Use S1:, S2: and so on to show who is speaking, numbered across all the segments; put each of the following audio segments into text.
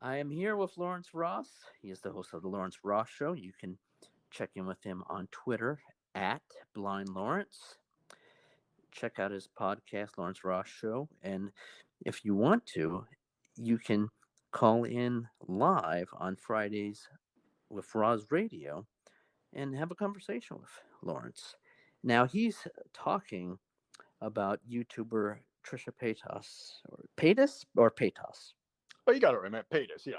S1: I am here with Lawrence Ross. He is the host of the Lawrence Ross Show. You can check in with him on Twitter at Blind Lawrence. Check out his podcast, Lawrence Ross Show. And if you want to, you can call in live on Fridays with Ross Radio and have a conversation with Lawrence. Now, he's talking about YouTuber Trisha Paytas, or Paytas, or Paytas?
S2: Oh, you got it right, man. Paytas, yeah.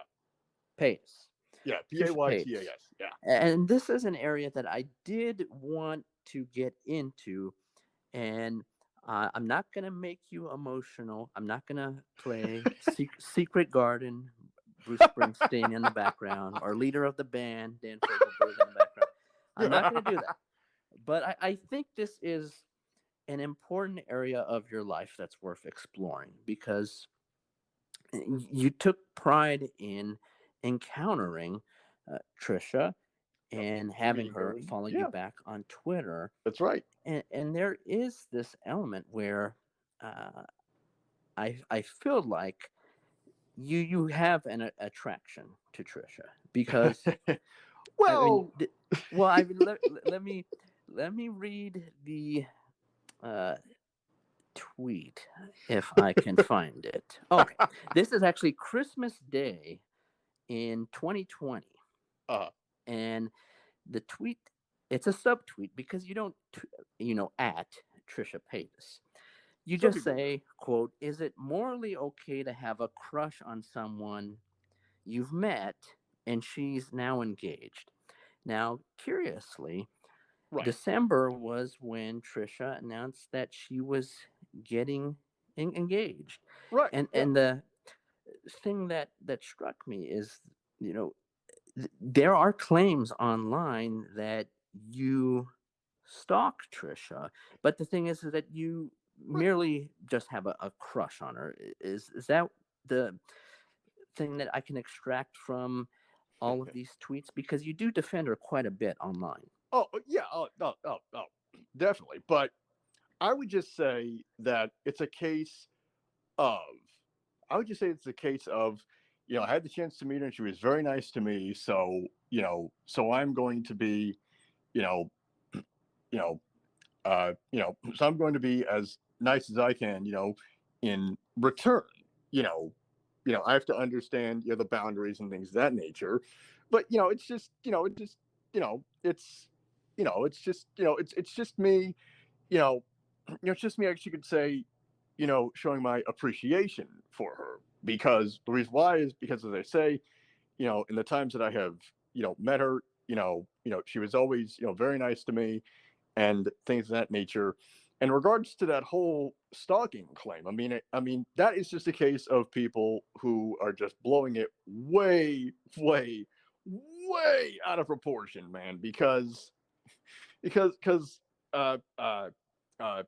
S1: Paytas.
S2: Yeah,
S1: Trisha Paytas.
S2: Paytas. Yeah.
S1: And this is an area that I did want to get into, and I'm not going to make you emotional. I'm not going to play Secret Garden, Bruce Springsteen in the background, or leader of the band, Dan Fogelberg in the background. I'm not going to do that. But I think this is an important area of your life that's worth exploring, because you took pride in encountering Trisha
S2: Yep.
S1: and having
S2: Meeting
S1: her
S2: her.
S1: follow you
S2: Yeah,
S1: back on Twitter.
S2: that's right.
S1: And there is this element where uh, I feel like you have an attraction to Trisha, because I mean,
S2: Well,
S1: well, I mean, let me read the uh, tweet if I can find it. Okay, this is actually Christmas Day in 2020,
S2: uh,
S1: and the tweet, it's a subtweet, because you don't at Trisha Paytas. You
S2: some
S1: just
S2: people do.
S1: say, quote, "Is it morally okay to have a crush on someone you've met and she's now engaged?" Now, curiously,
S2: Right.
S1: December was when Trisha announced that she was getting engaged.
S2: Right.
S1: And
S2: Yeah.
S1: the thing that struck me is, you know, there are claims online that you stalk Trisha, but the thing is that you
S2: Right.
S1: merely just have a crush on her. Is that the thing that I can extract from all of these tweets? Because you do defend her quite a bit online.
S2: Oh, yeah. Definitely. But I would just say that it's a case of, I would just say it's a case of, I had the chance to meet her and she was very nice to me. So, so I'm going to be, you know, you know, so I'm going to be as nice as I can, in return. You know, I have to understand, the boundaries and things of that nature. But it's just, it's, it's just me, you know, it's just me. Actually, could say, showing my appreciation for her, because the reason why is because, as I say, in the times that I have, met her, she was always, very nice to me and things of that nature. In regards to that whole stalking claim, I mean that is just a case of people who are just blowing it way, way, way out of proportion, man. Because uh, uh, uh,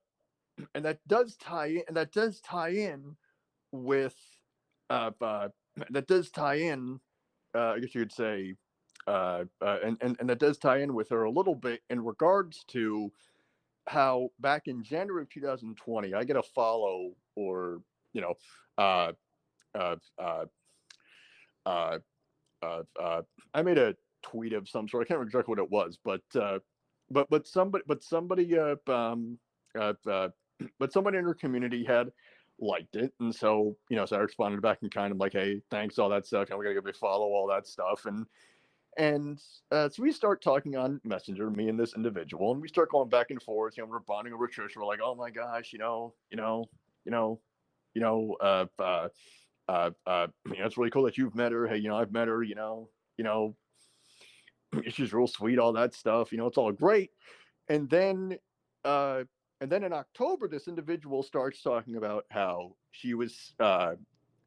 S2: and that does tie in with that does tie in. I guess you could say, and that does tie in with her a little bit in regards to how back in January of 2020, I get a follow, or you know, uh, uh, uh, uh, I made a tweet of some sort. I can't remember exactly what it was, but somebody uh, uh, but somebody in her community had liked it, and so I responded back and kind of like, hey, thanks, all that stuff. We gotta give me a follow, all that stuff, and so we start talking on Messenger, me and this individual, and we start going back and forth. We're bonding over Trish. We're like, oh my gosh, you know, you know, it's really cool that you've met her. Hey, I've met her. She's real sweet, all that stuff. It's all great. And then, uh, and then in October, this individual starts talking about how she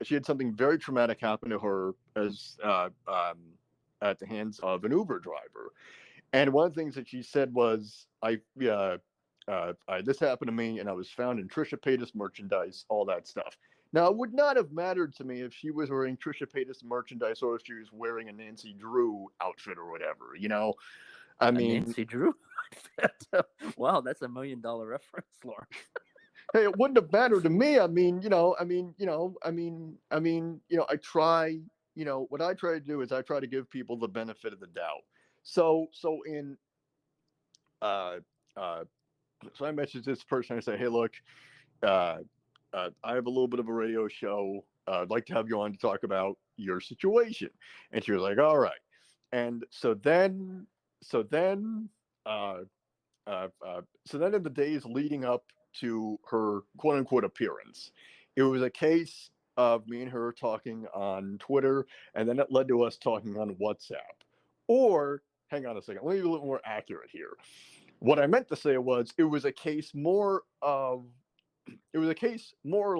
S2: had something very traumatic happen to her as at the hands of an Uber driver. And one of the things that she said was, this happened to me, and I was found in Trisha Paytas merchandise, all that stuff. Now, it would not have mattered to me if she was wearing Trisha Paytas merchandise or if she was wearing a Nancy Drew outfit or whatever. I
S1: A
S2: mean,
S1: Nancy Drew? Wow, that's $1 million reference, Lawrence.
S2: hey, it wouldn't have mattered to me. I mean, I try. what I try to do is I try to give people the benefit of the doubt. So in uh uh so I message this person. I say, hey, look, uh, I have a little bit of a radio show. I'd like to have you on to talk about your situation. And she was like, all right. And so then, uh, so then in the days leading up to her quote unquote appearance, it was a case of me and her talking on Twitter, and then it led to us talking on WhatsApp. Or, hang on a second, let me be a little more accurate here. What I meant to say was it was a case more or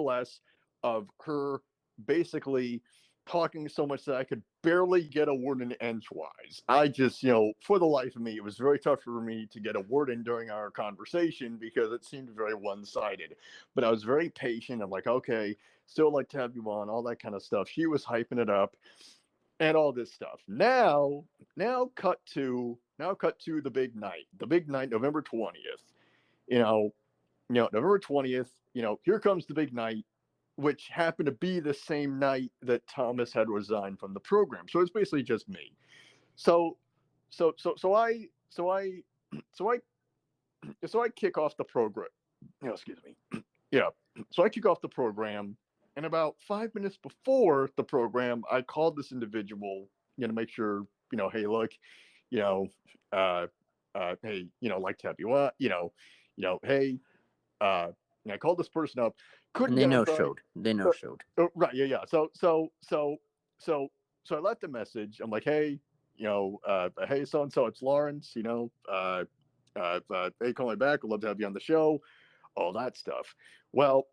S2: less of her basically talking so much that I could barely get a word in edgewise. I just, for the life of me, it was very tough for me to get a word in during our conversation because it seemed very one sided. But I was very patient. I'm like, okay, still like to have you on, all that kind of stuff. She was hyping it up and all this stuff. Now cut to the big night. The big night, November 20th. You know, November 20th, here comes the big night, which happened to be the same night that Thomas had resigned from the program. So it's basically just me. So, so I, so I, so I kick off the program. Excuse me. Yeah. So I kick off the program, and about 5 minutes before the program, I called this individual, to make sure, hey, look, you know, uh, hey, like to have you on, hey, I called this person up,
S1: And
S2: couldn't
S1: they
S2: get
S1: no
S2: anybody.
S1: showed. They no
S2: Uh,
S1: showed.
S2: right, yeah, yeah. So I left the message. I'm like, hey, hey, so and so, it's Lawrence. Hey, call me back. I'd love to have you on the show. All that stuff. Well,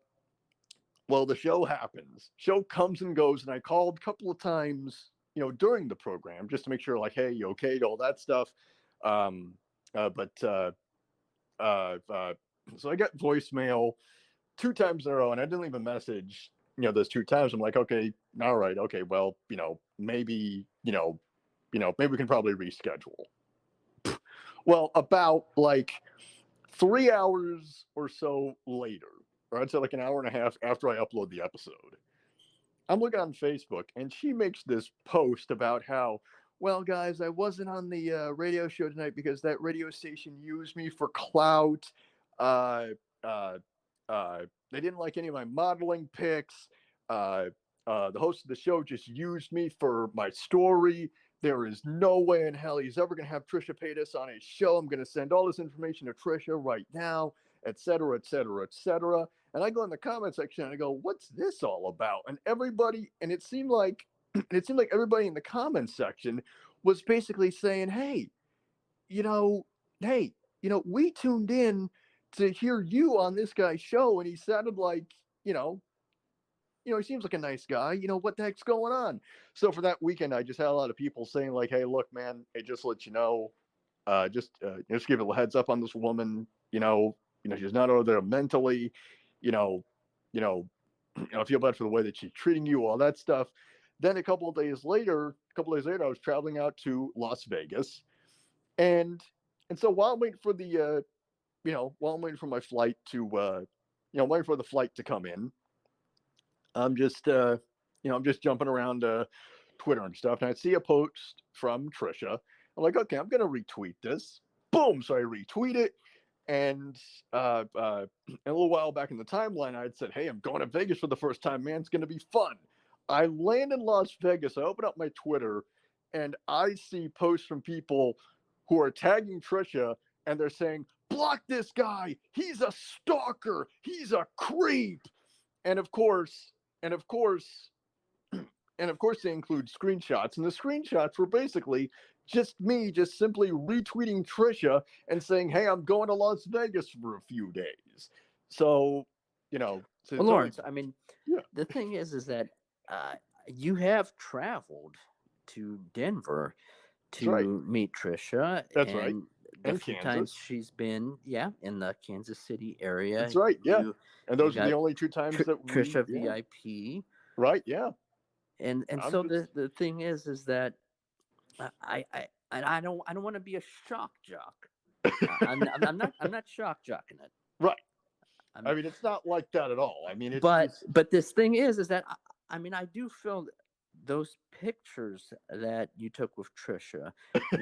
S2: the show happens. Show comes and goes, and I called a couple of times, during the program just to make sure, like, hey, you okay, all that stuff. Um, but so I got voicemail 2 times in a row, and I didn't leave a message. Those 2 times, I'm like, okay, all right, okay, well, maybe, maybe we can probably reschedule. Well, about like 3 hours or so later, or I'd say like an hour and a half after I upload the episode, I'm looking on Facebook, and she makes this post about how, well, guys, I wasn't on the radio show tonight because that radio station used me for clout. Uh, uh, they didn't like any of my modeling pics. Uh, the host of the show just used me for my story. There is no way in hell he's ever going to have Trisha Paytas on his show. I'm going to send all this information to Trisha right now, et cetera, et cetera, et cetera. And I go in the comment section and I go, "What's this all about?" And everybody, and it seemed like everybody in the comment section was basically saying, "Hey, you know, hey, we tuned in to hear you on this guy's show, and he sounded like, you know, he seems like a nice guy. What the heck's going on?" So for that weekend, I just had a lot of people saying like, "Hey, look, man, hey, just let you know, just give a heads up on this woman. She's not over there mentally. You know, you know, I feel bad for the way that she's treating you, all that stuff." Then a couple days later, I was traveling out to Las Vegas, and so while I'm waiting for while I'm waiting for my flight to, waiting for the flight to come in, I'm just, I'm just jumping around Twitter and stuff, and I see a post from Trisha. I'm like, okay, I'm gonna retweet this. Boom! So I retweet it, and a little while back in the timeline, I had said, "Hey, I'm going to Vegas for the first time, man. It's gonna be fun." I land in Las Vegas. I open up my Twitter, and I see posts from people who are tagging Trisha, and they're saying, "Block this guy. He's a stalker. He's a creep." And of course, and of course, and of course, they include screenshots, and the screenshots were basically just me just simply retweeting Trisha and saying, "Hey, I'm going to Las Vegas for a few days." So, so
S1: Well,
S2: it's only,
S1: Lawrence, I mean,
S2: yeah,
S1: the thing is that uh, you have traveled to Denver
S2: that's right.
S1: to meet Trisha,
S2: That's right.
S1: and the
S2: And
S1: few times
S2: Kansas.
S1: she's been, yeah, in the Kansas City area,
S2: That's right. Yeah. And
S1: you
S2: those are the
S1: got
S2: only 2 times that
S1: Trisha
S2: yeah,
S1: VIP,
S2: right. Yeah.
S1: and
S2: I'm
S1: so
S2: just,
S1: the thing is that I don't want to be a shock jock. I'm not shock jocking it.
S2: right. I
S1: I'm,
S2: mean, it's not like that at all. I mean, it's
S1: but
S2: just,
S1: but this thing is that I mean I do feel those pictures that you took with Trisha,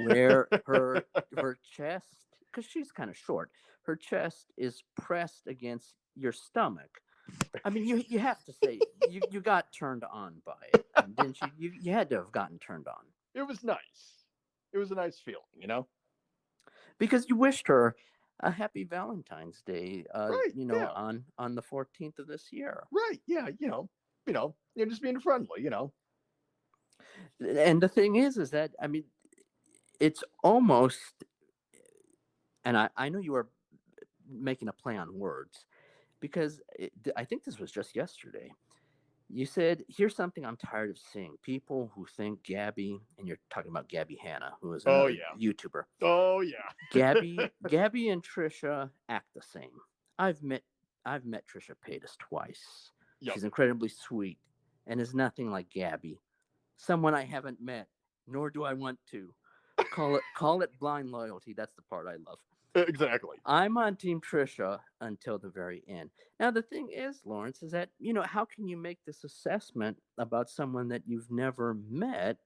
S1: where her chest, because she's kind of short, her chest is pressed against your stomach. I mean, you have to say you got turned on by it, didn't you? You had to have gotten turned on
S2: It was nice. It was a nice feeling.
S1: because you wished her a happy Valentine's Day.
S2: Right? Yeah.
S1: On the 14th of this year.
S2: Right. Yeah. You're just being friendly.
S1: And the thing is that I mean, it's almost, and I know you are making a play on words because I think this was just yesterday. You said, "Here's something I'm tired of seeing: people who think Gabby," and you're talking about Gabby Hanna, who is
S2: Oh
S1: another
S2: yeah.
S1: YouTuber.
S2: Oh yeah.
S1: Gabby and Trisha act the same. I've met I've met Trisha Paytas twice.
S2: Yep.
S1: She's incredibly sweet and is nothing like Gabby. Someone I haven't met, nor do I want to. Call it blind loyalty. That's the part I love.
S2: Exactly.
S1: I'm on Team Trisha until the very end. Now the thing is, Lawrence, is that how can you make this assessment about someone that you've never met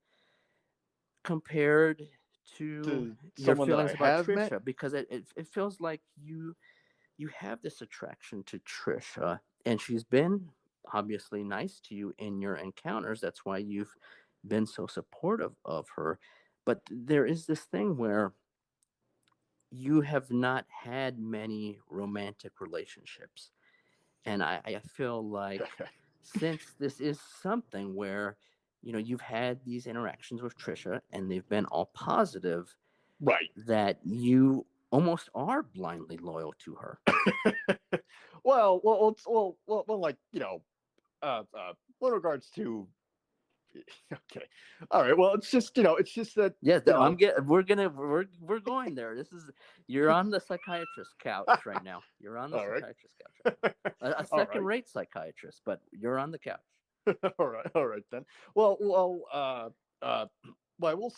S1: compared to
S2: To
S1: your
S2: someone that I
S1: feelings about
S2: have met.
S1: Trisha? Because it feels like you have this attraction to Trisha, and she's been obviously nice to you in your encounters. That's why you've been so supportive of her. But there is this thing where you have not had many romantic relationships. And I feel like since this is something where, you've had these interactions with Trisha and they've been all positive,
S2: Right.
S1: that you almost are blindly loyal to her.
S2: Like in regards to. Okay. All right. Well, it's just that
S1: Yes,
S2: you know.
S1: we're going there. You're on the psychiatrist couch right now. You're on the
S2: All right.
S1: psychiatrist couch. A
S2: All
S1: second
S2: right.
S1: rate psychiatrist, but you're on the couch.
S2: All right. All right then. Well, I will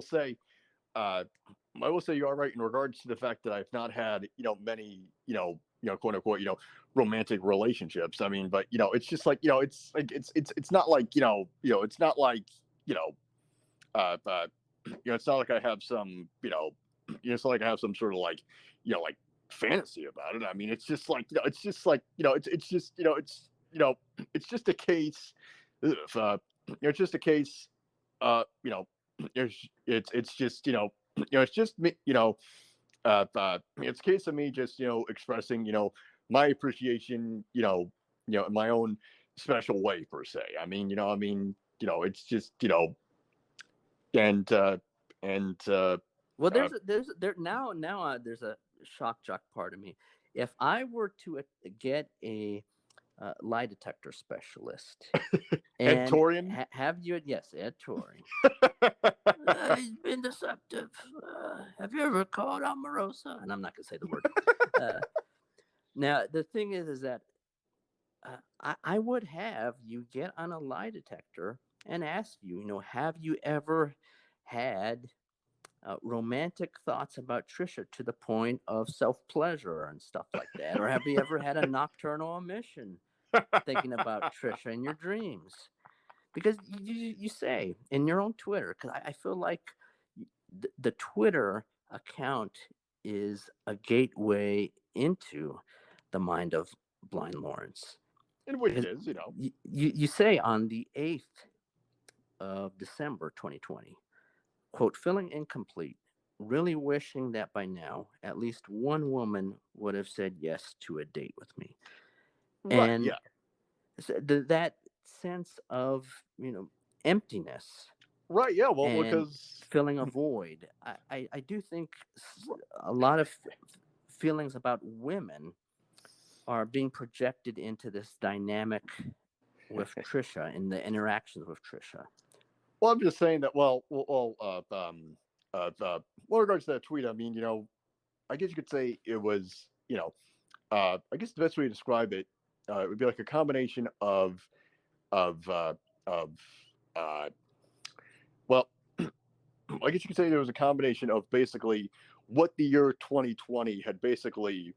S2: say, uh, I will say you are right in regards to the fact that I've not had, many, quote unquote, romantic relationships. I mean, but it's just like, it's not like, it's not like, you know, it's not like I have some, it's not like I have some sort of like, like fantasy about it. I mean, it's just like, it's just like, it's just, it's just a case. If, it's just a case. It's just, it's just me. It's a case of me just, expressing, my appreciation, in my own special way per se. It's just, and and
S1: Well,
S2: uh,
S1: there's a shock jock part of me. If I were to get a lie detector specialist
S2: Ed
S1: and
S2: Torian.
S1: have you, yes, Ed Torrey. He's been deceptive. Have you ever called Omarosa? And I'm not going to say the word. Uh, Now, the thing is that I would have you get on a lie detector and ask you, have you ever had romantic thoughts about Trisha to the point of self pleasure and stuff like that? Or have you ever had a nocturnal emission thinking about Trisha in your dreams? Because you say in your own Twitter, because I feel like the Twitter account is a gateway into the mind of Blind Lawrence.
S2: In which
S1: Because
S2: is,
S1: you say on the 8th of December 2020, quote, feeling incomplete, really wishing that by now at least one woman would have said yes to a date with me.
S2: right,
S1: And
S2: yeah,
S1: that sense of, emptiness
S2: right, yeah. Well,
S1: and
S2: because
S1: filling a void. I do think a lot of feelings about women are being projected into this dynamic with Trisha and the interactions with Trisha.
S2: well, I'm just saying that. Well, regards to that tweet, I mean, I guess you could say it was, I guess the best way to describe it, it would be like a combination of of uh, well, I guess you could say there was a combination of basically what the year 2020 had basically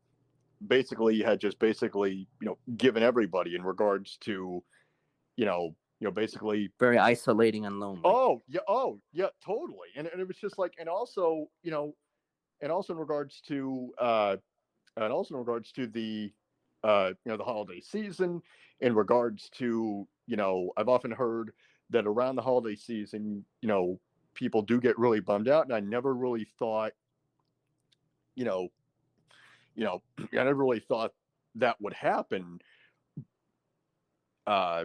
S2: had just basically given everybody in regards to you know basically,
S1: Very isolating and lonely.
S2: oh yeah, totally. And it was just like, and also, and also in regards to, the, the holiday season, in regards to, I've often heard that around the holiday season, people do get really bummed out, and I never really thought, you know, I never really thought that would happen, uh,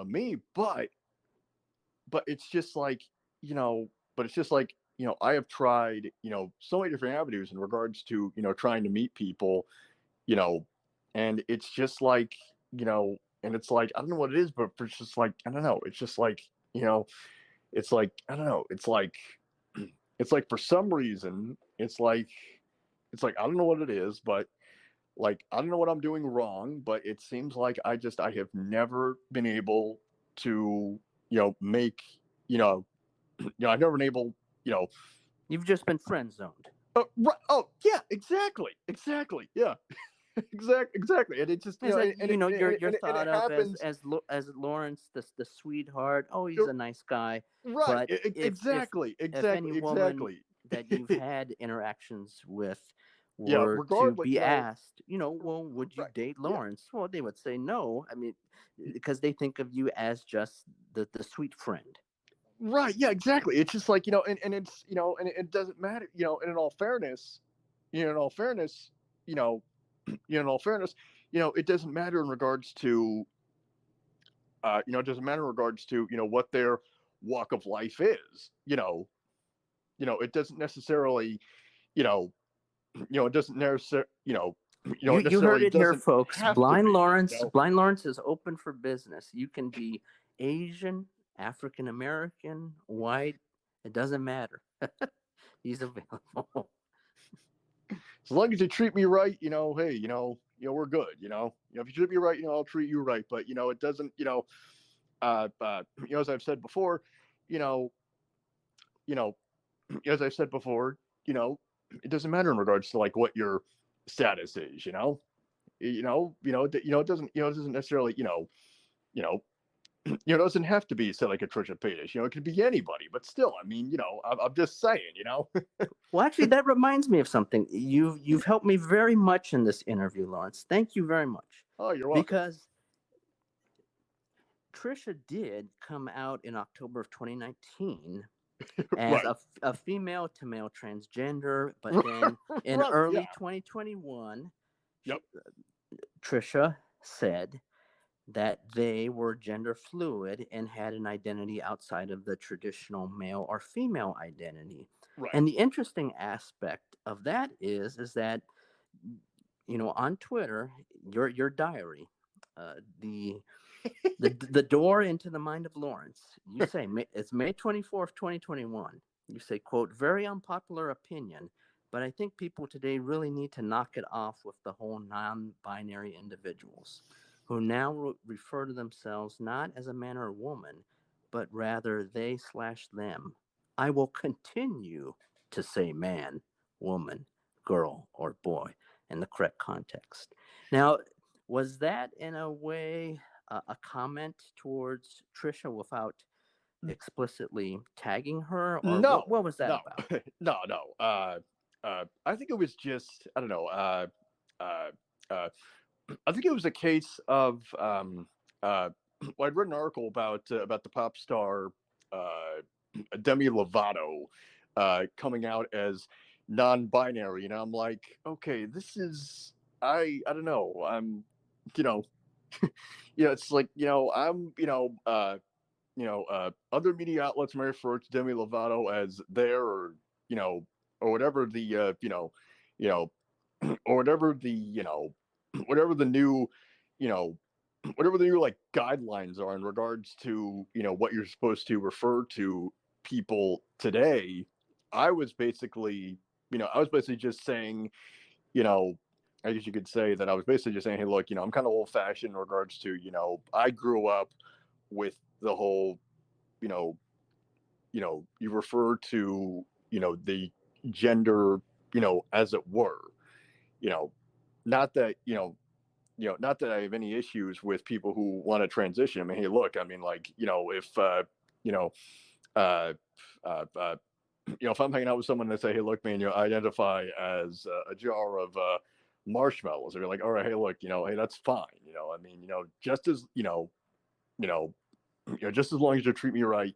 S2: me, but it's just like, but it's just like, I have tried, so many different avenues in regards to, trying to meet people, you know, and it's just like, and it's like, I don't know what it is, but it's just like, I don't know. It's just like, you know, it's like, I don't know. It's like, it's like for some reason, I don't know what it is, but like, I don't know what I'm doing wrong, but it seems like I have never been able to, make, you know, I've never been able, you know,
S1: You've just been friend zoned.
S2: right. Oh, yeah, exactly. Yeah, exactly. And it just,
S1: Is that you're
S2: and it
S1: thought of
S2: happens.
S1: as Lawrence, the sweetheart? Oh, he's
S2: uh,
S1: a nice guy.
S2: Right.
S1: But if any
S2: Exactly.
S1: woman that you've had interactions with
S2: Yeah.
S1: were to
S2: Regardless,
S1: be asked, well, would you
S2: right.
S1: date
S2: Yeah.
S1: Lawrence? Well, they would say no. I mean, because they think of you as just the sweet friend.
S2: Right. Yeah. Exactly. It's just like, and it's, and it doesn't matter, and in all fairness, in all fairness, you know, in all fairness, it doesn't matter in regards to, it doesn't matter in regards to, what their walk of life is, it doesn't necessarily, you know, it doesn't necessarily, it
S1: You heard
S2: necessarily
S1: it here,
S2: doesn't
S1: folks.
S2: have to be,
S1: Blind Lawrence is open for business. You can be Asian, African American, white. It doesn't matter. He's available.
S2: as long as you treat me right, hey, we're good, if you treat me right, I'll treat you right. But, it doesn't, as I've said before, you know, you know, as I said before, you know, it doesn't matter in regards to like what your status is, it doesn't necessarily, you know, it doesn't have to be, say, like a Trisha Paytas. It could be anybody. But still, I mean, I'm just saying,
S1: Well, actually, that reminds me of something. You've helped me very much in this interview, Lawrence. Thank you very much.
S2: Oh, you're welcome.
S1: Because Trisha did come out in October of 2019 as
S2: Right.
S1: a female to male transgender, but then in
S2: Right.
S1: early
S2: Yeah.
S1: 2021,
S2: Yep.
S1: Trisha said that they were gender fluid and had an identity outside of the traditional male or female identity.
S2: Right.
S1: And the interesting aspect of that is that on Twitter, your diary, uh, the the door into the mind of Lawrence. You say it's May 24th, 2021. You say, quote, very unpopular opinion, but I think people today really need to knock it off with the whole non-binary individuals who now refer to themselves not as a man or a woman, but rather they/them. I will continue to say man, woman, girl, or boy in the correct context. Now, was that in a way a comment towards Trisha without explicitly tagging her, or
S2: No.
S1: what was that
S2: No.
S1: about?
S2: No. I think it was just, I don't know. Uh, uh, I think it was a case of, well, I'd read an article about the pop star, uh, Demi Lovato, coming out as non-binary, and I'm like, okay, this is, I don't know, you know, it's like, I'm, other media outlets may refer to Demi Lovato as their, or whatever the, you know, or whatever the, whatever the new, you know, whatever the new like guidelines are in regards to, what you're supposed to refer to people today. I was basically, I was basically just saying, you know, I guess you could say that I was basically just saying, hey, look, I'm kind of old fashioned in regards to, I grew up with the whole, you know, you refer to, the gender, as it were, you know, not that, not that I have any issues with people who want to transition. I mean, hey, look, I mean, like, if you know, uh, uh, uh, if I'm hanging out with someone and they say, hey, look, man, identify as a jar of marshmallows, they're like, all right, hey, look, hey, that's fine. I mean, just as you know, just as long as you treat me right,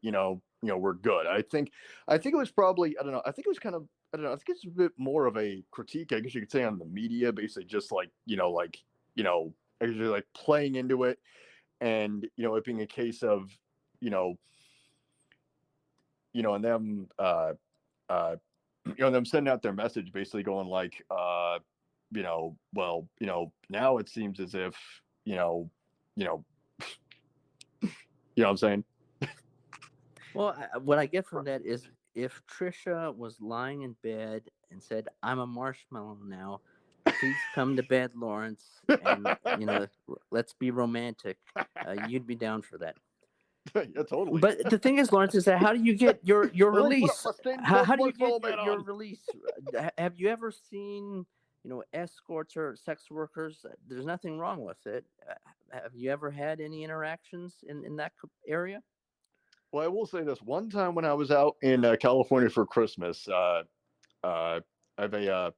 S2: we're good. I think it was probably, I don't know. I think it was kind of, I don't know. I think it's a bit more of a critique, I guess you could say, on the media, basically just like, you know, actually like playing into it, and it being a case of, you know, and them, them sending out their message, basically going like, well, now it seems as if, you know, you know, what I'm saying.
S1: Well, what I get from that is if Trisha was lying in bed and said, "I'm a marshmallow now, please come to bed, Lawrence, and let's be romantic," you'd be down for that.
S2: Yeah, totally.
S1: But the thing is, Lawrence, is that how do you get your
S2: Lily, put up
S1: release?
S2: my stained
S1: How do you
S2: marshmallow
S1: get
S2: man
S1: your
S2: on.
S1: release? Have you ever seen escorts or sex workers? There's nothing wrong with it. Have you ever had any interactions in that area?
S2: Well, I will say this: one time when I was out in California for Christmas, I have I have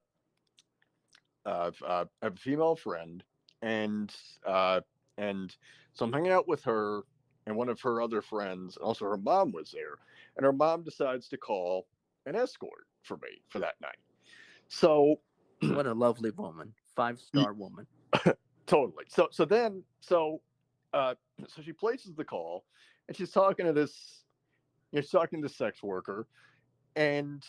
S2: a female friend, and uh, and so I'm hanging out with her and one of her other friends, and also her mom was there, and her mom decides to call an escort for me for that night. So
S1: What a lovely woman, 5-star woman.
S2: totally. Uh, so she places the call, and she's talking to this. She's talking to the sex worker, and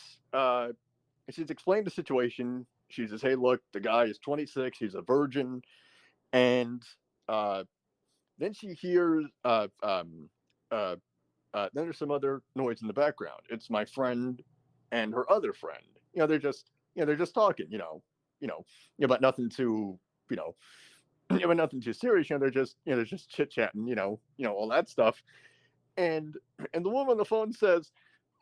S2: she's explained the situation. She says, "Hey, look, the guy is 26. He's a virgin," and uh, then she hears. Uh, then there's some other noise in the background. It's my friend and her other friend. They're just talking. About nothing too. You know, but nothing too serious. They're just chit chatting. All that stuff. And and the woman on the phone says,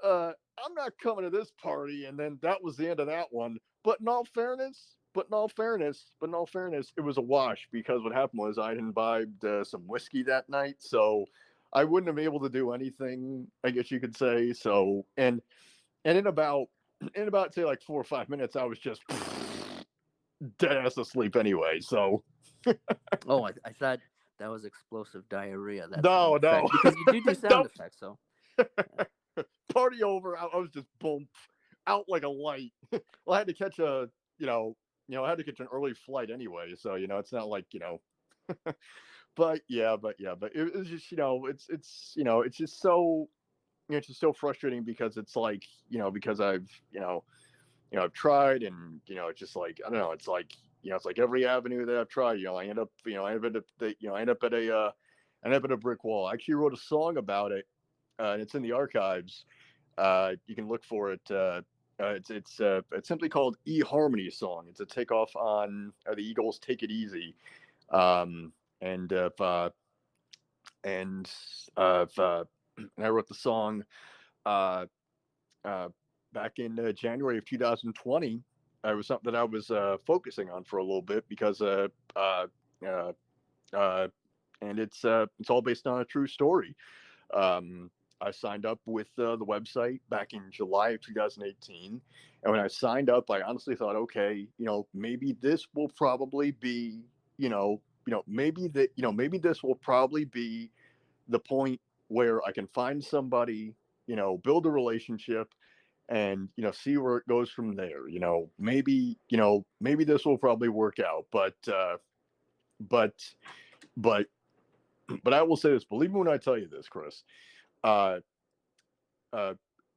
S2: I'm not coming to this party. And then that was the end of that one. But in all fairness, it was a wash, because what happened was I had imbibed some whiskey that night, so I wouldn't have been able to do anything, I guess you could say. So, and in about say like 4 or 5 minutes, I was just dead ass asleep anyway. So
S1: Oh, I thought that was explosive diarrhea. That sound
S2: no, no,
S1: effect, because you do sound
S2: nope.
S1: effects. So
S2: Party over. I was just boom, out like a light. Well, I had to catch I had to catch an early flight anyway, so it's not like but it was just it's just so it's just so frustrating, because it's like because I've tried, and it's just like, I don't know, it's like it's like every avenue that I've tried, I end up at I end up at a brick wall. I actually wrote a song about it, and it's in the archives. You can look for it. It's simply called eHarmony Song. It's a takeoff on the Eagles' "Take It Easy," um, and and and I wrote the song uh, uh, back in January of 2020. It was something that I was focusing on for a little bit, because uh, uh, and it's all based on a true story. Um, I signed up with the website back in July of 2018, and when I signed up, I honestly thought, okay, maybe this will probably be, maybe this will probably be the point where I can find somebody, build a relationship, and see where it goes from there. Maybe this will probably work out, but but but I will say this: believe me when I tell you this, Chris. Uh, uh,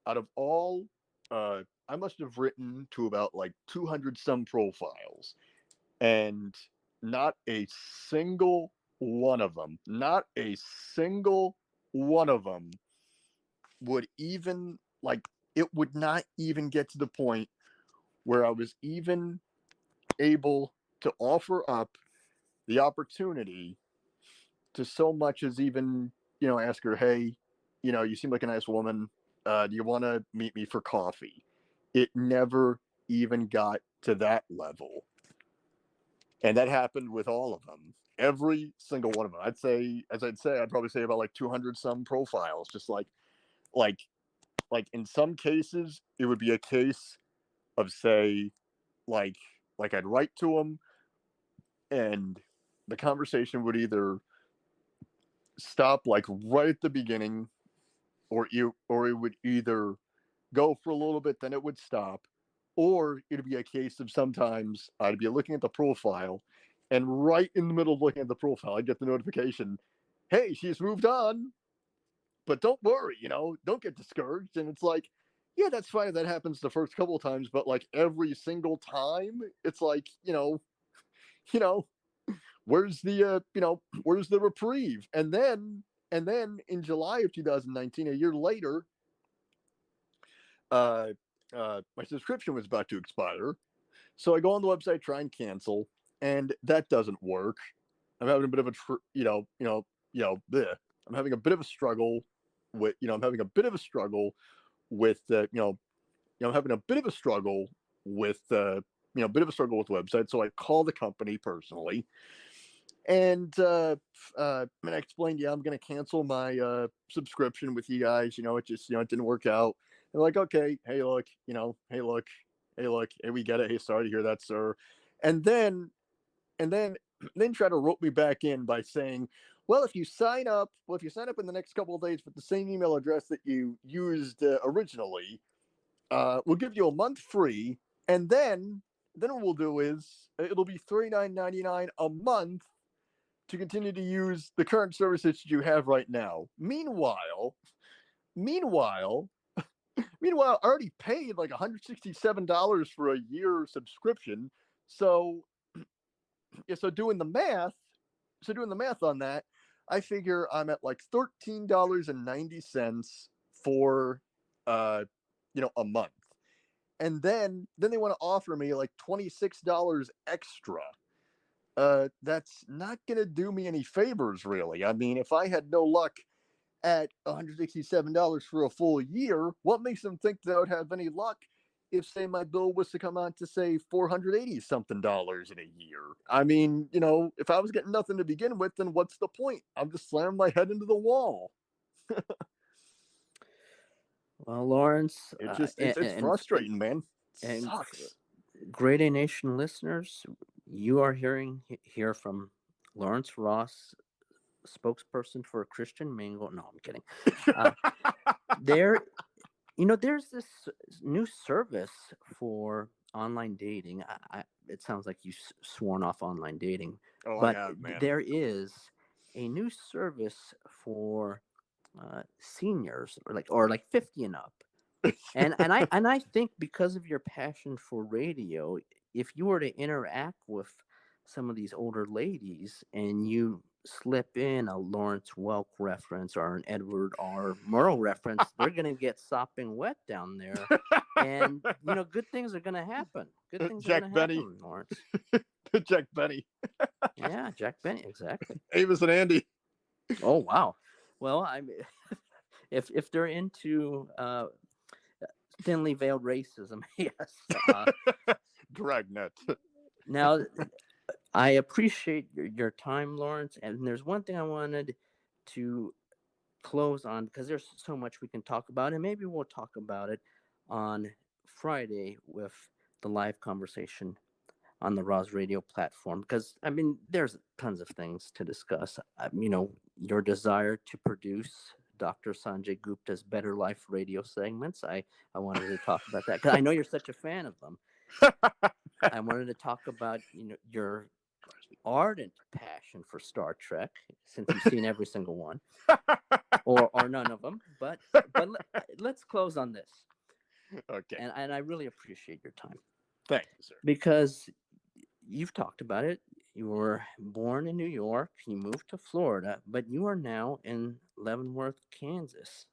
S2: Out of all, I must have written to about like 200 some profiles, and not a single not a single one of them would even like, it would not even get to the point where I was even able to offer up the opportunity to so much as even, ask her, hey, you seem like a nice woman. Do you want to meet me for coffee? It never even got to that level. And that happened with all of them. Every single one of them. I'd probably say about like 200 some profiles. Just like, like in some cases, it would be a case of say, like, like I'd write to them, and the conversation would either stop like right at the beginning, or it would either go for a little bit, then it would stop, or it'd be a case of sometimes I'd be looking at the profile, and right in the middle of looking at the profile, I'd get the notification, "Hey, she's moved on, but don't worry, don't get discouraged." And it's like, yeah, that's fine if that happens the first couple of times, but like every single time, it's like, you know, where's the reprieve? And then in July of 2019, a year later, uh, my subscription was about to expire. So I go on the website, try and cancel, and that doesn't work. I'm having a bit of a, bleh. I'm having a bit of a struggle I'm having a bit of a struggle with, I'm having a bit of a struggle with, bit of a struggle with the website. So I call the company personally, and I explained, yeah, I'm going to cancel my subscription with you guys. It just, it didn't work out. They're like, okay, hey, look, hey, we get it. Hey, sorry to hear that, sir. And then, and then try to rope me back in by saying, well, if you sign up in the next couple of days with the same email address that you used originally, we'll give you a month free, and then what we'll do is it'll be $39.99 a month to continue to use the current services that you have right now. Meanwhile, meanwhile, I already paid like $167 for a year subscription. So yeah, doing the math on that, I figure I'm at like $13.90 for a month. And then they want to offer me like $26 extra. That's not going to do me any favors, really. I mean, if I had no luck at $167 for a full year, what makes them think that I would have any luck if, say, my bill was to come out to, say, $480 something dollars in a year? I mean, if I was getting nothing to begin with, then what's the point? I'm just slamming my head into the wall.
S1: Well, Lawrence,
S2: It's frustrating, man. It
S1: and
S2: sucks.
S1: Great A Nation listeners, you are hearing here from Lawrence Ross, spokesperson for Christian Mingle. No, I'm kidding. Uh, there, there's this new service for online dating. It sounds like you sworn off online dating,
S2: Oh, I
S1: but
S2: have, man.
S1: there is a new service for seniors, or like 50 and up. And I think because of your passion for radio, if you were to interact with some of these older ladies and you slip in a Lawrence Welk reference or an Edward R. Murrow reference, they're going to get sopping wet down there. And good things are going to happen. Good things are
S2: Jack
S1: going to
S2: Benny.
S1: happen, Lawrence.
S2: Jack Benny.
S1: Yeah, Jack Benny, exactly.
S2: Amos and Andy.
S1: Oh wow. Well, if they're into thinly veiled racism, yes.
S2: Dragnet.
S1: Now, I appreciate your time, Lawrence. And there's one thing I wanted to close on because there's so much we can talk about, and maybe we'll talk about it on Friday with the live conversation on the Roz Radio platform. Because I mean, there's tons of things to discuss. Your desire to produce Dr. Sanjay Gupta's Better Life radio segments. I wanted to talk about that because I know you're such a fan of them. I wanted to talk about your ardent passion for Star Trek, since you've seen every single one, or none of them. But let's close on this.
S2: Okay.
S1: And I really appreciate your time
S2: Thank you, sir.
S1: because you've talked about it. You were born in New York. You moved to Florida, but you are now in Leavenworth, Kansas.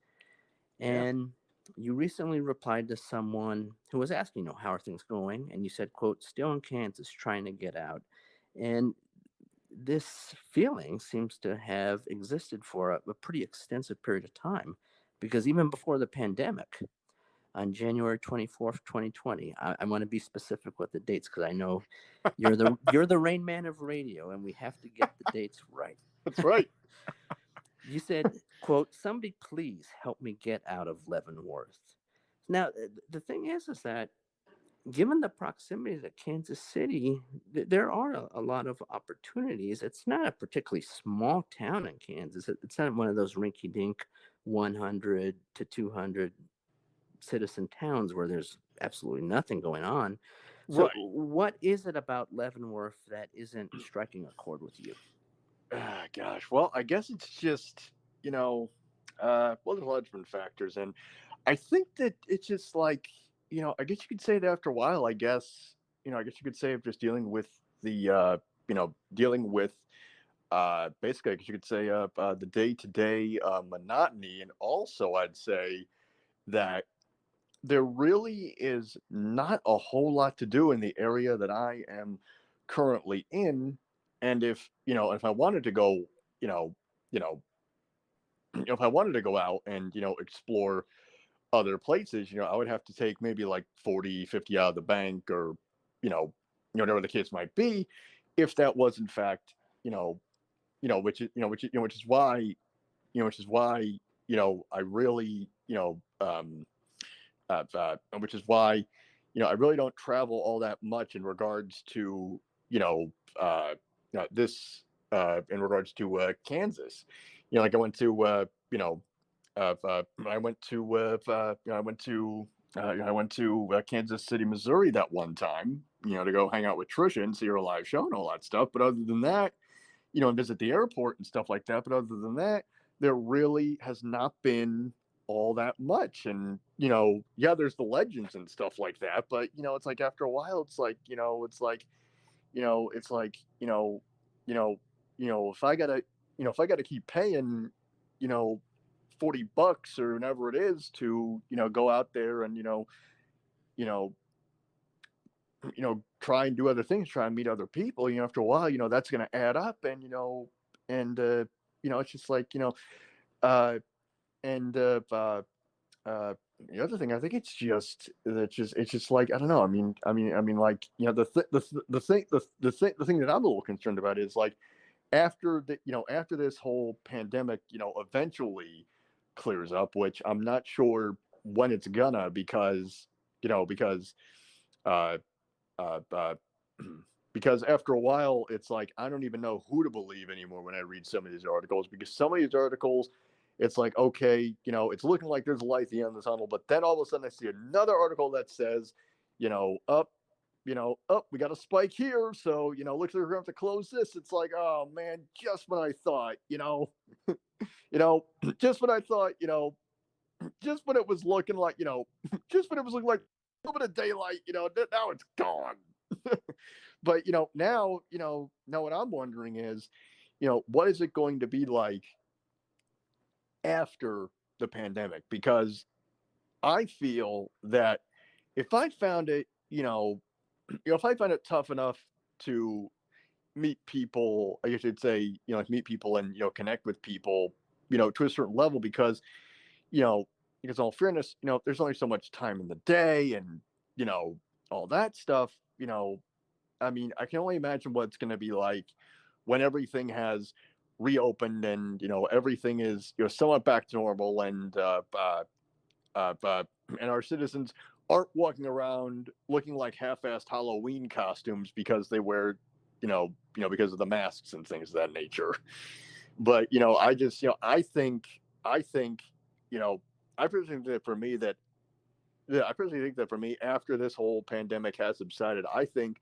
S2: Yeah.
S1: And you recently replied to someone who was asking, how are things going? And you said, quote, still in Kansas, trying to get out. And this feeling seems to have existed for a pretty extensive period of time, because even before the pandemic, on January 24th, 2020. I want to be specific with the dates because I know you're the Rain Man of radio, and we have to get the dates right.
S2: That's right.
S1: You said, quote, somebody please help me get out of Leavenworth. Now, the thing is that given the proximity to Kansas City, there are a lot of opportunities. It's not a particularly small town in Kansas. It's not one of those rinky dink 100 to 200 citizen towns where there's absolutely nothing going on. So,
S2: Right.
S1: what is it about Leavenworth that isn't striking a chord with you?
S2: Ah, gosh. Well, I guess it's just, you know, well, there's a lot of different factors. And I think that it's just like, I guess you could say that after a while, I guess you could say of just dealing with dealing with, basically, I guess you could say, the day to day monotony. And also, I'd say that there really is not a whole lot to do in the area that I am currently in. And if I wanted to go, you know, you know, if I wanted to go out and, explore other places, I would have to take maybe like 40, 50 out of the bank or, whatever the case might be, if that was in fact, you know, which is why, I really, which is why I really don't travel all that much in regards to you know this in regards to Kansas. Like I went to I went to I went to Kansas City, Missouri that one time. To go hang out with Trisha and see her live show and all that stuff. But other than that, and visit the airport and stuff like that. But other than that, there really has not been all that much. And, yeah, there's the legends and stuff like that. But, it's like after a while, it's like, it's like, you know, if I gotta keep paying, you know, $40 or whatever it is to, go out there and, you know, try and do other things, try and meet other people, after a while, that's going to add up. And, and, it's just like, uh, and, the other thing, I think it's just like, I don't know. Like, the thing that I'm a little concerned about is like, after this whole pandemic, eventually clears up, which I'm not sure when it's gonna, because, uh, uh, uh, because after a while, it's like I don't even know who to believe anymore when I read some of these articles. Because some of these articles, it's like, okay, it's looking like there's a light at the end of the tunnel, but then all of a sudden I see another article that says, up, up, we got a spike here, so looks like we're going to have to close this. It's like, oh man, just when I thought, just when I thought, just when it was looking like, just when it was looking like a little bit of daylight, now it's gone. But now what I'm wondering is, what is it going to be like after the pandemic? Because I feel that if I found it, if I found it tough enough to meet people, I guess you'd say, like meet people and connect with people, to a certain level, you know, because in all fairness, there's only so much time in the day and, you know, all that stuff, I can only imagine what it's going to be like when everything has reopened and, everything is, somewhat back to normal and our citizens aren't walking around looking like half-assed Halloween costumes because they wear, because of the masks and things of that nature. But I just, I think, you know, I personally think that for me that yeah, I personally think that for me, after this whole pandemic has subsided, I think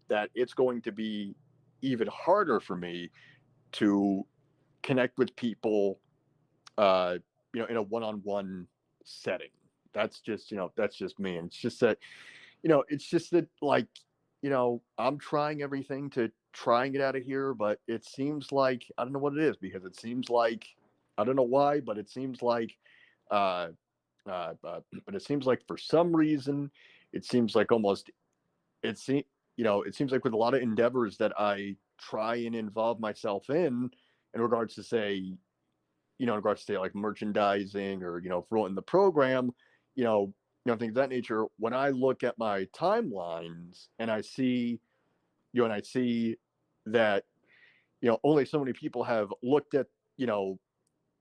S2: that it's going to be even harder for me to connect with people, uh, in a one-on-one setting. That's just me. And it's just that, like, I'm trying everything to try and get out of here, but it seems like, I don't know what it is, because it seems like, I don't know why, but it seems like, uh, but it seems like for some reason, it seems like almost it seems it seems like with a lot of endeavors that I try and involve myself in regards to say, in regards to say like merchandising or promoting the program, you know, things of that nature. When I look at my timelines and I see, and I see that, only so many people have looked at, when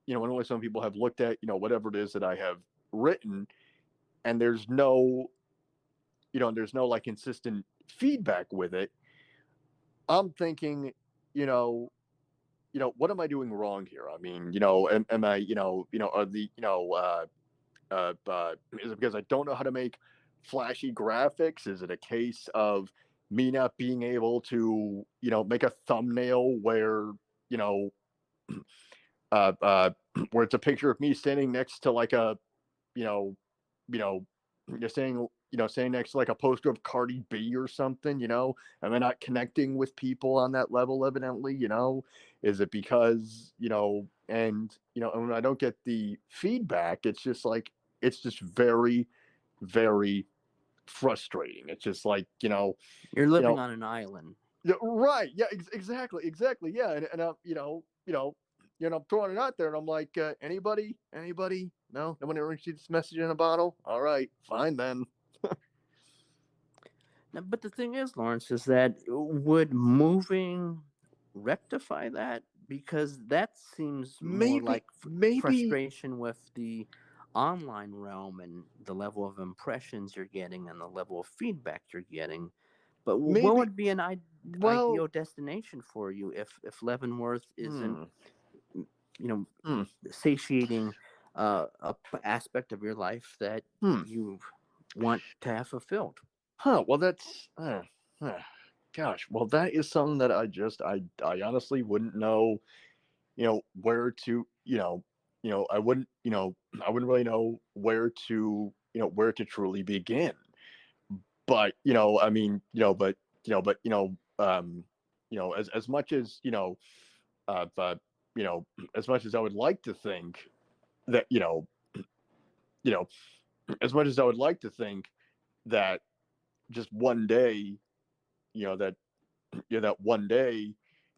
S2: only some people have looked at, whatever it is that I have written, and there's no like consistent feedback with it. I'm thinking, you know, what am I doing wrong here? I mean, am I, are the, is it because I don't know how to make flashy graphics? Is it a case of me not being able to, make a thumbnail where, you know, uh, uh, where it's a picture of me standing next to like a, you know, you know, you're saying, saying next to like a poster of Cardi B or something, am I not connecting with people on that level? Evidently, is it because, and when I don't get the feedback, it's just like, it's just very, very frustrating. It's just like,
S1: You're
S2: you
S1: living
S2: know,
S1: on an island.
S2: yeah, right. Yeah, exactly. Yeah. And I'm throwing it out there and I'm like, anybody? No one ever received this message in a bottle. All right, fine then.
S1: Now, but the thing is, Lawrence, is that would moving rectify that? Because that seems more like
S2: Maybe,
S1: frustration with the online realm and the level of impressions you're getting and the level of feedback you're getting. But what
S2: maybe.
S1: would be an
S2: Well,
S1: ideal destination for you if Leavenworth isn't,
S2: hmm,
S1: you know,
S2: hmm,
S1: satiating aspect of your life that
S2: hmm.
S1: you want to have fulfilled?
S2: Huh. Well, that's. Huh. Gosh. Well, that is something that I honestly wouldn't know. Where to. I wouldn't really know where to truly begin. But I mean, as much as you know, as much as I would like to think that you know, as much as I would like to think that just one day, that that one day,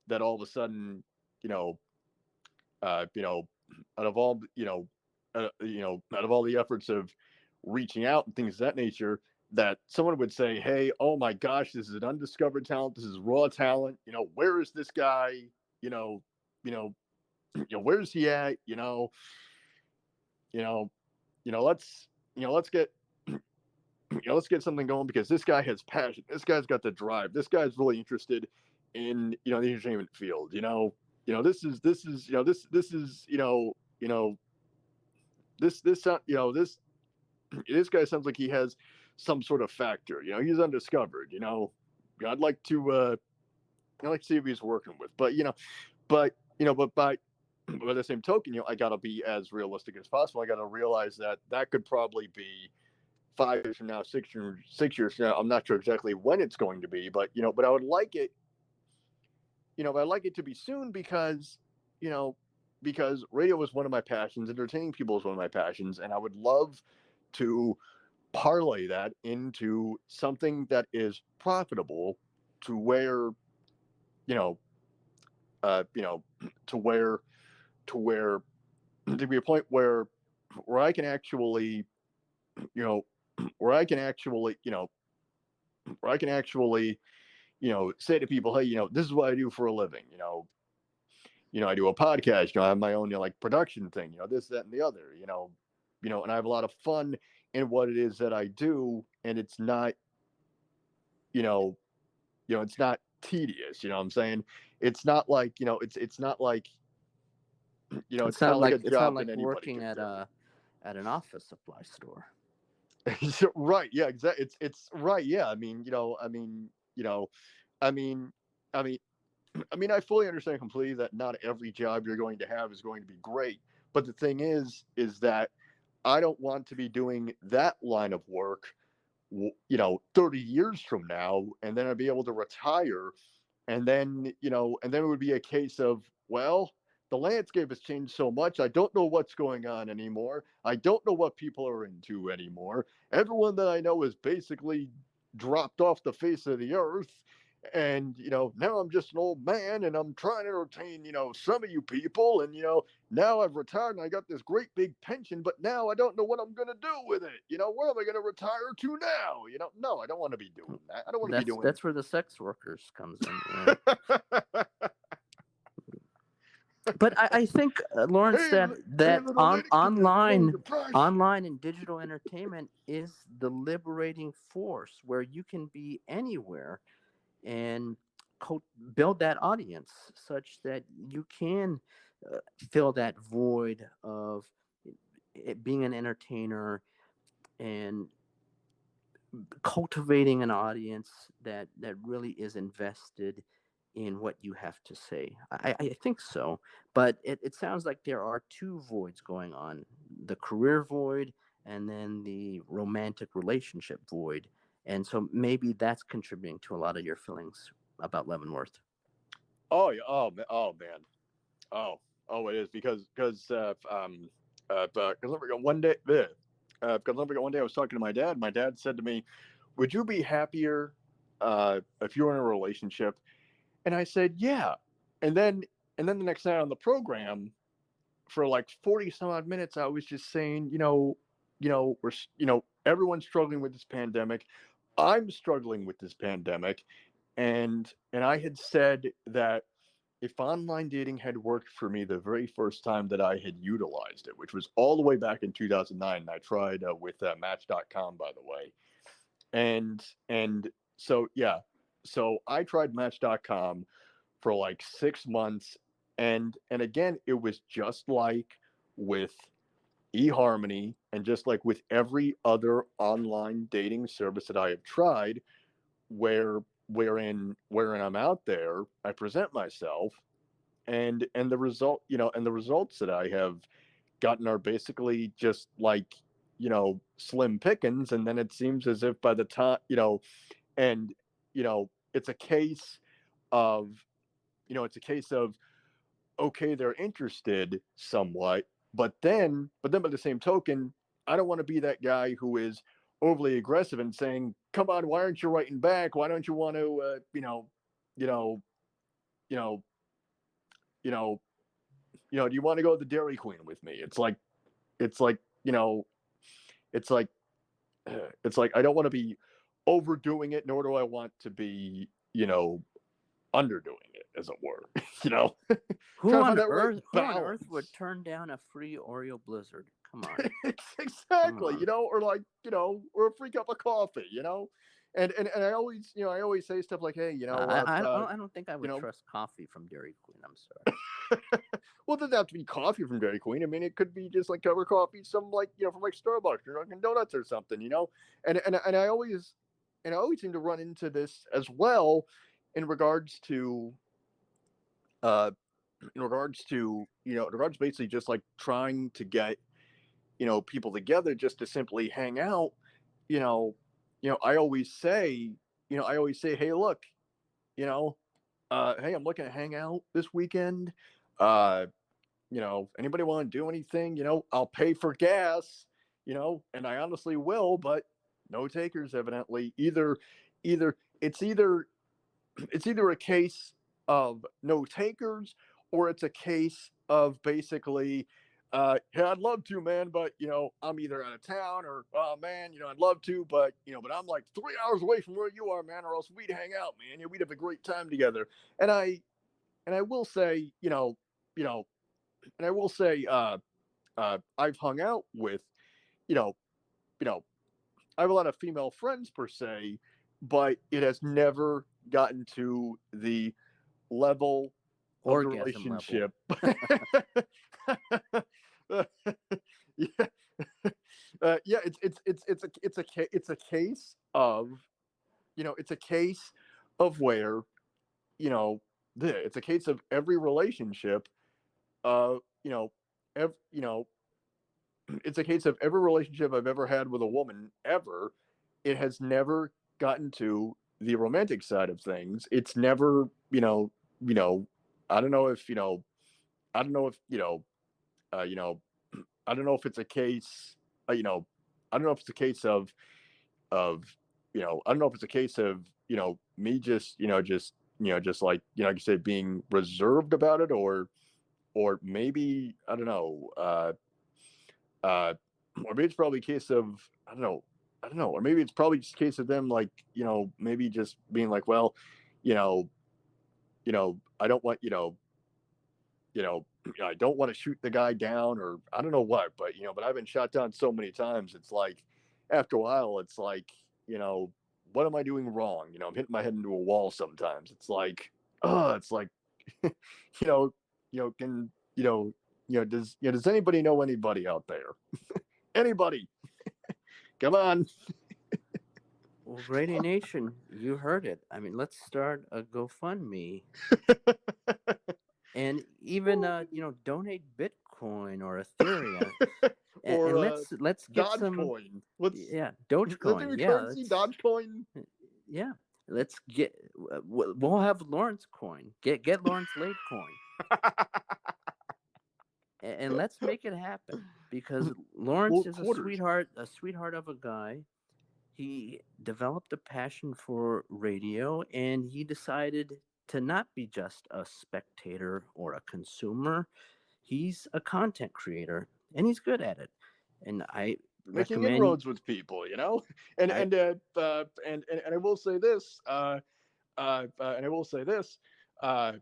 S2: that all of a sudden, you know, you know, out of all out of all the efforts of reaching out and things of that nature, that someone would say, "Hey, oh my gosh, this is an undiscovered talent. This is raw talent. Where is this guy? You know, you know, where's he at? You know, let's let's get let's get something going because this guy has passion. This guy's got the drive. This guy's really interested in the entertainment field. This is this guy sounds like he has some sort of factor. He's undiscovered. I'd like to see if he's working with, but by the same token, I got to be as realistic as possible. I got to realize that that could probably be 5 years from now, 6 years from now. I'm not sure exactly when it's going to be, but I would like it. But I'd like it to be soon because you know radio is one of my passions, entertaining people is one of my passions, and I would love to parlay that into something that is profitable to where you know you know to where to where to be a point where I can actually you know where I can actually where I can actually say to people, hey, this is what I do for a living. I do a podcast. I have my own like production thing. This, that, and the other. And I have a lot of fun in what it is that I do, and it's not you know it's not tedious. You know what I'm saying? It's not like it's not like it's not like a
S1: It's not
S2: job that
S1: like
S2: anybody
S1: working
S2: can do.
S1: at an office supply store.
S2: Right, yeah, exactly. It's right, yeah. I mean, I mean, I mean, I fully understand completely that not every job you're going to have is going to be great. But the thing is that I don't want to be doing that line of work, 30 years from now, and then I'd be able to retire, and then it would be a case of, well, the landscape has changed so much. I don't know what's going on anymore. I don't know what people are into anymore. Everyone that I know is basically dropped off the face of the earth, And now I'm just an old man, and I'm trying to entertain some of you people, and now I've retired and I got this great big pension, but now I don't know what I'm going to do with it. Where am I going to retire to now? No, I don't want to be doing that. I don't want to be doing
S1: That's where the sex workers comes in. Yeah. But I think, Lawrence,
S2: Hey, hey,
S1: that
S2: little lady, can you lower
S1: online
S2: the price?
S1: online and digital entertainment is the liberating force where you can be anywhere and build that audience such that you can fill that void of being an entertainer and cultivating an audience that really is invested in what you have to say. I think so, but it sounds like there are two voids going on: the career void and then the romantic relationship void. And so maybe that's contributing to a lot of your feelings about Leavenworth.
S2: Oh yeah. Oh man. Oh, it is because one day, one day I was talking to my dad. My dad said to me, "Would you be happier if you were in a relationship?" And I said, "Yeah." And then the next night on the program, for like 40 some odd minutes, I was just saying, everyone's struggling with this pandemic. I'm struggling with this pandemic, and I had said that if online dating had worked for me the very first time that I had utilized it, which was all the way back in 2009, and I tried with Match.com, by the way, and so yeah, so I tried Match.com for like 6 months, and again, it was just like with eHarmony, and just like with every other online dating service that I have tried, where wherein I'm out there, I present myself, and the results that I have gotten are basically just like slim pickings, and then it seems as if by the time and it's a case of okay, they're interested somewhat, but then by the same token, I don't want to be that guy who is overly aggressive and saying, come on, why aren't you writing back, why don't you want to you know you know you know do you want to go to the Dairy Queen with me? It's like it's like it's like I don't want to be overdoing it, nor do I want to be underdoing it, as it were. Trying to find that right
S1: Who on earth would
S2: balance.
S1: turn down a free Oreo Blizzard? Come on. Come
S2: Exactly,
S1: on.
S2: or like, or a free cup of coffee, and I always say stuff like, hey,
S1: I don't think I
S2: you
S1: would
S2: know,
S1: trust coffee from Dairy Queen. I'm sorry.
S2: well, it doesn't have to be coffee from Dairy Queen. I mean, it could be just like cover coffee, some like from like Starbucks or Dunkin' Donuts or something, and I always seem to run into this as well, in regards to uh in regards basically just like trying to get people together just to simply hang out. you know I always say, hey, look, you know hey, I'm looking to hang out this weekend. uh Anybody want to do anything? I'll pay for gas, and I honestly will, but no takers, evidently. Either it's either it's either a case of no takers, or it's a case of basically, hey, I'd love to, man, but I'm either out of town, or oh man, I'd love to, but I'm like 3 hours away from where you are, man, or else we'd hang out, man. We'd have a great time together. And I will say, you know, and I will say, I've hung out with, you know, you know, I have a lot of female friends per se, but it has never gotten to the level of the
S1: Orgasm level.
S2: relationship. Yeah, yeah. It's a case of, it's a case of where you know it's a case of every relationship. Uh, you know, you know, it's a case of every relationship I've ever had with a woman ever. It has never gotten to the romantic side of things. It's never, you know, I don't know if, I don't know if, uh, you know, I don't know if it's a case, I don't know if it's a case of, I don't know if it's a case of me just like, like you said, being reserved about it, or maybe, I don't know, uh, or maybe it's probably a case of, I don't know, or maybe it's probably just a case of them, like, maybe just being like, well, you know, I don't want, I don't want to shoot the guy down, or I don't know what, but I've been shot down so many times. It's like, after a while, it's like, what am I doing wrong? I'm hitting my head into a wall sometimes. It's like, it's like, you know, can, does anybody know anybody out there? Anybody? Come on.
S1: Well, Radio Nation, you heard it. I mean, let's start a GoFundMe, and even donate Bitcoin or Ethereum, and
S2: Or
S1: let's get some,
S2: Dogecoin. What's
S1: yeah,
S2: that
S1: Dogecoin.
S2: the
S1: Yeah,
S2: currency?
S1: let's,
S2: Dogecoin.
S1: yeah, let's get. We'll have Lawrence coin. Get Lawrence Late coin, and let's make it happen, because Lawrence
S2: Well,
S1: is
S2: quarters.
S1: a sweetheart of a guy. He developed a passion for radio, and he decided to not be just a spectator or a consumer. He's a content creator, and he's good at it. And I
S2: Making
S1: recommend
S2: inroads with people, and
S1: I
S2: and I will say this, and I will say this, uh,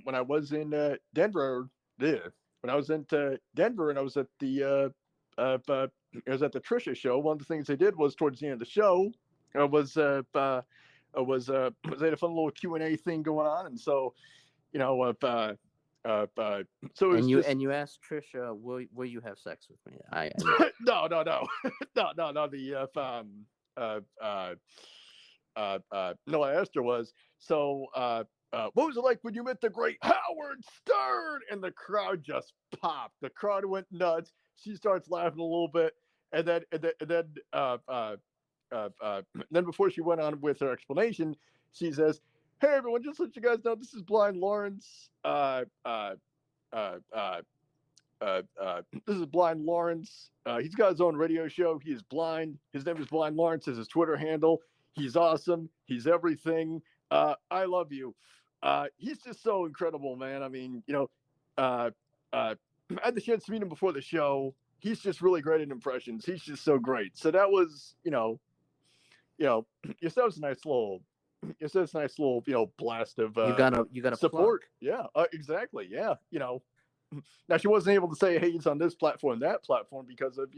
S2: when I was in Denver, yeah, when I was in Denver, and I was at the I was at the Trisha show. One of the things they did was, towards the end of the show, was they had a fun little Q&A thing going on, and so, you know so it was just,
S1: and you asked Trisha, will you have sex with me? I know.
S2: no, no, the uh, uh, no, I asked her was, so, what was it like when you met the great Howard Stern? And the crowd just popped. The crowd went nuts. She starts laughing a little bit, and then before she went on with her explanation, she says, "Hey everyone, just to let you guys know, this is Blind Lawrence. Uh, uh, this is Blind Lawrence. He's got his own radio show. He is blind. His name is Blind Lawrence. Is his Twitter handle. He's awesome. He's everything. I love you. He's just so incredible, man. I mean, uh, I had the chance to meet him before the show. He's just really great at impressions. He's just so great. So that was, you know, just that was a nice little, blast of
S1: You got a plug.
S2: support. Yeah, exactly. Yeah, now she wasn't able to say, "Hey, it's on this platform, that platform," because of,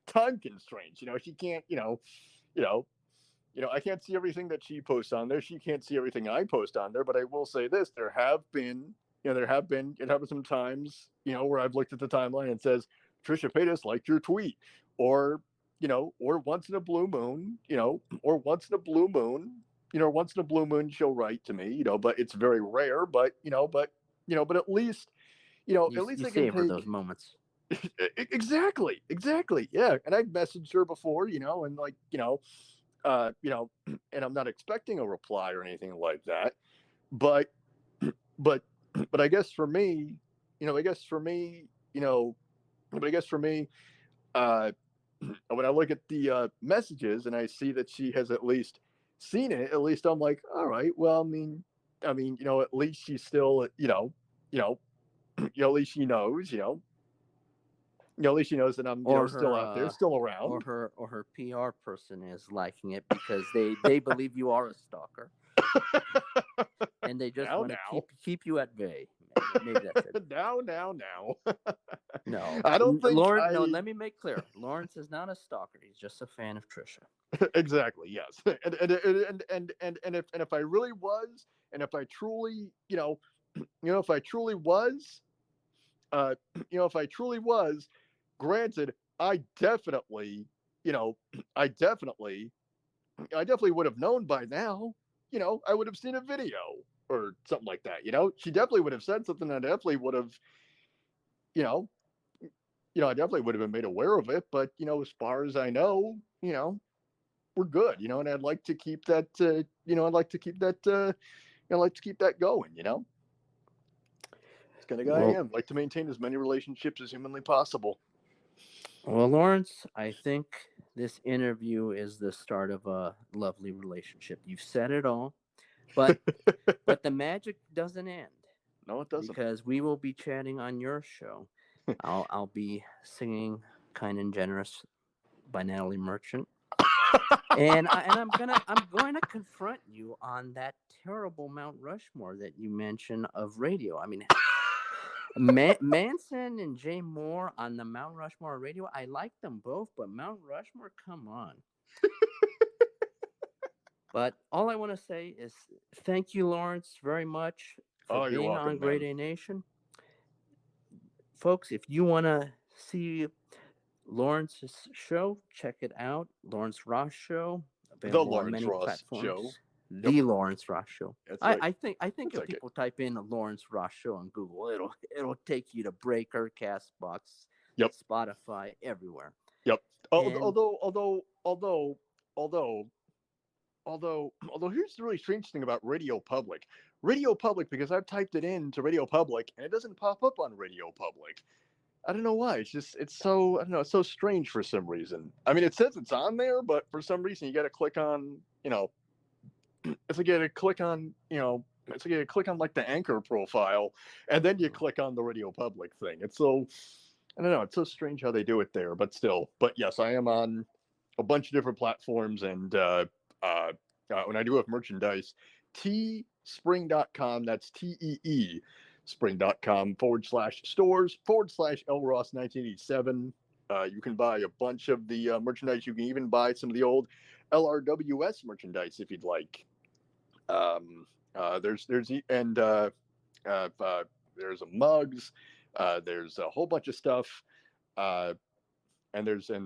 S2: time constraints. She can't, you know, I can't see everything that she posts on there. She can't see everything I post on there. But I will say this: it happened some times, where I've looked at the timeline and says, "Trisha Paytas liked your tweet," or, or once in a blue moon, or once in a blue moon, once in a blue moon, she'll write to me, but it's very rare. But at least,
S1: You
S2: I can
S1: savor those
S2: take.
S1: moments.
S2: Exactly, yeah. And I've messaged her before, and like, and I'm not expecting a reply or anything like that. But but but I guess for me, I guess for me, but I guess for me, uh, when I look at the messages and I see that she has at least seen it, at least I'm like, all right, well, at least she's still, at least she knows, at least she knows that I'm,
S1: Or
S2: still
S1: her
S2: out there, still around.
S1: or her PR person is liking it because they believe you are a stalker, and they just
S2: Now,
S1: want to
S2: now,
S1: keep you at bay. Maybe that's it.
S2: now.
S1: No,
S2: I don't think
S1: Lawrence. No,
S2: I
S1: let me make clear. Lawrence is not a stalker. He's just a fan of Trisha.
S2: exactly, yes. And if I really was, and if I truly, if I truly was, uh, if I truly was, granted, I definitely, you know, I definitely, I definitely would have known by now. I would have seen a video or something like that. She definitely would have said something. I definitely would have, you know, I definitely would have been made aware of it. But as far as I know, we're good. And I'd like to keep that. I'd like to keep that. I'd like to keep that going. It's kind of guy I
S1: Well,
S2: am. Like to maintain as many relationships as humanly possible.
S1: Lawrence, I think this interview is the start of a lovely relationship. You've said it all, but the magic doesn't end
S2: No, it doesn't.
S1: because we will be chatting on your show. I'll be singing "Kind and Generous" by Natalie Merchant, and I'm going to confront you on that terrible Mount Rushmore that you mentioned of radio. I mean, Manson and Jay Moore on the Mount Rushmore radio. I like them both, but Mount Rushmore, come on. But all I want to say is thank you, Lawrence, very much for
S2: Oh, you're
S1: being on
S2: welcome,
S1: Great
S2: man.
S1: A Nation. Folks, if you want to see Lawrence's show, check it out. Lawrence Ross Show,
S2: The
S1: available on
S2: Lawrence
S1: many
S2: Ross Show.
S1: platforms.
S2: Yep,
S1: The Lawrence Ross Show.
S2: that's
S1: I,
S2: right.
S1: I think I think
S2: That's
S1: if
S2: okay.
S1: people type in Lawrence Ross Show on Google, it'll take you to Breaker, Castbox,
S2: Yep,
S1: Spotify, everywhere.
S2: yep.
S1: And
S2: Although, although, here's the really strange thing about Radio Public. Radio Public, because I've typed it into Radio Public and it doesn't pop up on Radio Public. I don't know why. It's so, I don't know. It's so strange for some reason. I mean, it says it's on there, but for some reason you got to click on, it's like you got to click on, it's like you got to click on like the Anchor profile, and then you click on the Radio Public thing. It's so, I don't know. It's so strange how they do it there, but still. But yes, I am on a bunch of different platforms, and when I do have merchandise, teespring.com. That's TEE spring.com/stores/LRoss1987. You can buy a bunch of the merchandise. You can even buy some of the old LRWS merchandise if you'd like. And there's a mugs. There's a whole bunch of stuff. Uh, and there's a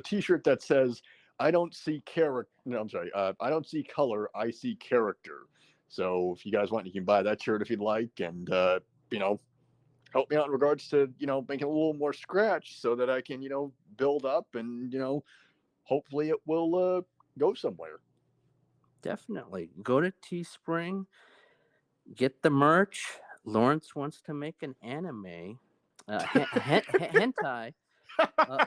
S2: T-shirt that says "I don't see character." No, I'm sorry. I don't see color. I see character. So if you guys want, you can buy that shirt if you'd like, and help me out in regards to making a little more scratch so that I can build up and hopefully it will go somewhere.
S1: definitely go to Teespring, get the merch. Lawrence wants to make an anime, hentai,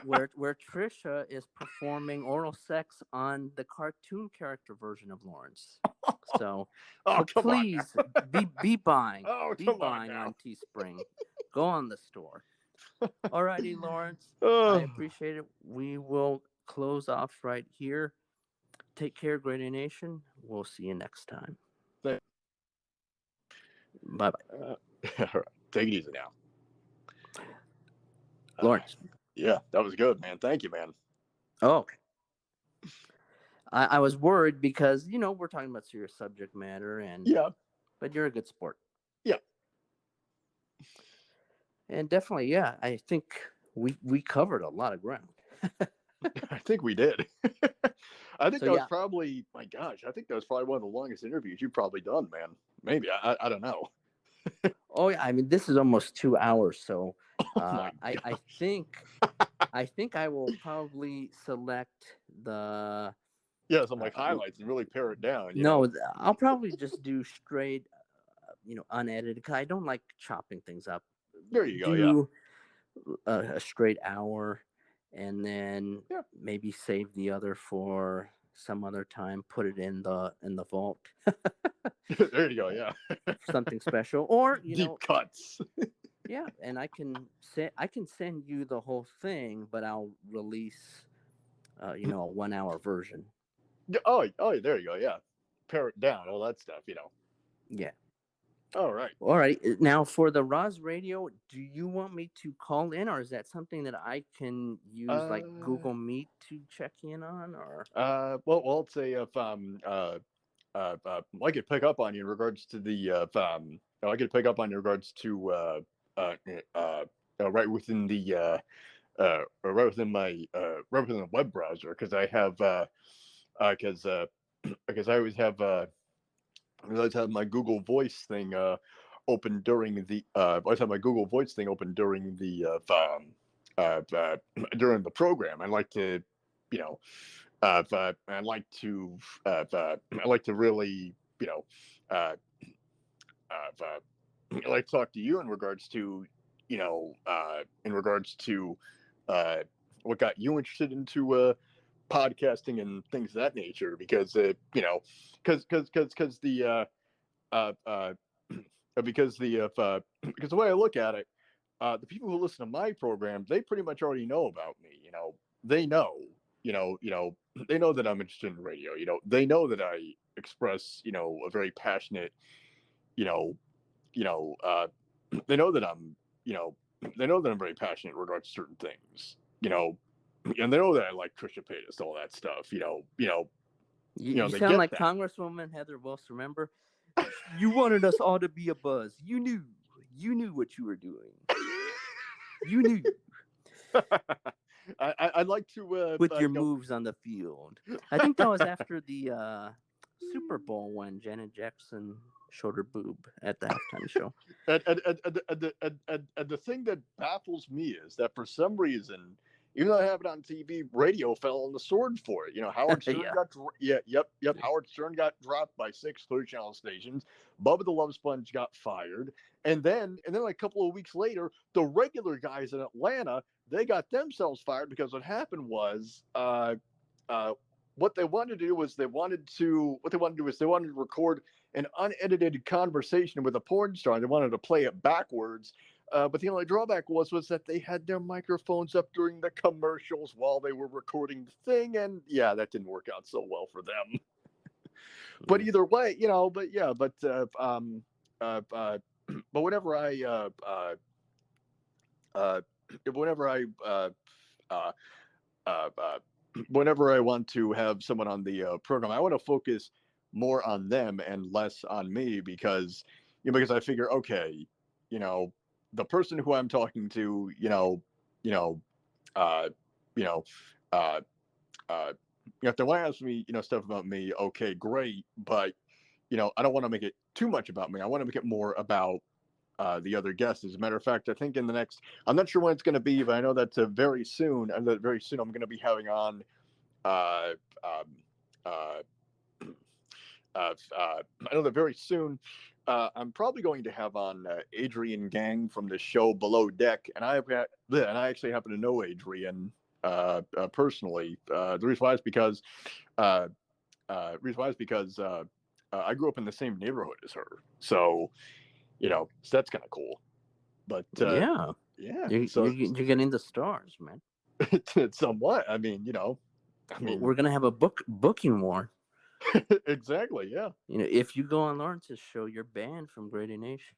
S1: where Trisha is performing oral sex on the cartoon character version of Lawrence. So,
S2: Oh, come on
S1: please
S2: now.
S1: be buying,
S2: Oh,
S1: be
S2: come on
S1: buying
S2: now.
S1: on Teespring. Go on the store. Alrighty, Lawrence. I
S2: Oh,
S1: appreciate it. We will close off right here. Take care, Great A Nation. We'll see you next time.
S2: thank-
S1: Bye bye.
S2: all right. Take it easy now.
S1: Lawrence.
S2: Yeah, that was good, man. Thank you, man.
S1: Oh, okay. I was worried because we're talking about serious subject matter,
S2: Yeah,
S1: but you're a good sport,
S2: yeah.
S1: and definitely, yeah. I think we covered a lot of ground.
S2: I think we did. I think
S1: So
S2: that was
S1: yeah.
S2: probably, my gosh, I think that was probably one of the longest interviews you've probably done, man. Maybe. I don't know.
S1: Oh yeah. I mean, this is almost 2 hours, so
S2: Oh my
S1: I
S2: god.
S1: think I will probably select the
S2: Yeah, some like highlights and really pare it down,
S1: no. I'll probably just do straight, unedited because I don't like chopping things up.
S2: There you go. Yeah.
S1: Do a straight hour, and then
S2: Yeah.
S1: maybe save the other for some other time. Put it in the vault
S2: There you go. Yeah.
S1: for something special, or
S2: Deep cuts.
S1: yeah. And I can send you the whole thing, but I'll release a 1 hour version.
S2: Oh, there you go. Yeah. Pare it down, all that stuff,
S1: Yeah.
S2: All right.
S1: All right. Now for the Roz Radio, do you want me to call in, or is that something that I can use like Google Meet to check in on, or?
S2: Well, let's say if I could pick up on you in regards to I could pick up on you in regards to right within the right within my right within the web browser because I have because I always have my Google Voice thing open during the I always have my Google Voice thing open during the program. I like to you know I like to I like to really uh, I like to talk to you in regards to in regards to uh, what got you interested into podcasting and things of that nature, because because the uh, uh, because because the way I look at it, the people who listen to my program, they pretty much already know about me. They know, they know that I'm interested in radio. They know that I express, a very passionate, you know, you know, they know that you know, they know that I'm very passionate in regards to certain things. And they know that I like Trisha Paytas, all that stuff.
S1: You
S2: They
S1: sound
S2: get
S1: like
S2: that.
S1: Congresswoman Heather Wells. Remember, you wanted us all to be a buzz. You knew what you were doing. You knew
S2: I'd like to,
S1: with your moves on the field. I think that was after the Super Bowl when Janet Jackson showed her boob at the halftime show.
S2: and the thing that baffles me is that for some reason, even though I have it on TV, radio fell on the sword for it. Howard Stern
S1: Yeah.
S2: yep. Howard Stern got dropped by 6 Clear Channel stations. Bubba the Love Sponge got fired, and then like a couple of weeks later, the regular guys in Atlanta, they got themselves fired, because what happened was, uh, what they wanted to do was they wanted to record an unedited conversation with a porn star. They wanted to play it backwards. But the only drawback was that they had their microphones up during the commercials while they were recording the thing, and yeah, that didn't work out so well for them. But either way, but yeah, but whenever uh, whenever I uh, uh, whenever I want to have someone on the program, I want to focus more on them and less on me, because because I figure, okay, you know the person who I'm talking to, you know uh, you know uh, uh, if they want to ask me, stuff about me, okay, great, but I don't want to make it too much about me. I want to make it more about the other guests. As a matter of fact, I think in the next, I'm not sure when it's going to be, but I know that very soon, and that very soon I'm going to be having on uh, um, uh, I know that very soon I'm probably going to have on Adrian Gang from the show Below Deck, and I actually happen to know Adrian personally. The reason why is because uh, I grew up in the same neighborhood as her, so so that's kind of cool. But
S1: Yeah.
S2: yeah, so
S1: You're getting the stars, man.
S2: somewhat. I mean, I
S1: We're
S2: mean,
S1: gonna have a booking war.
S2: exactly, yeah.
S1: If you go on Lawrence's show, you're banned from Grady Nation.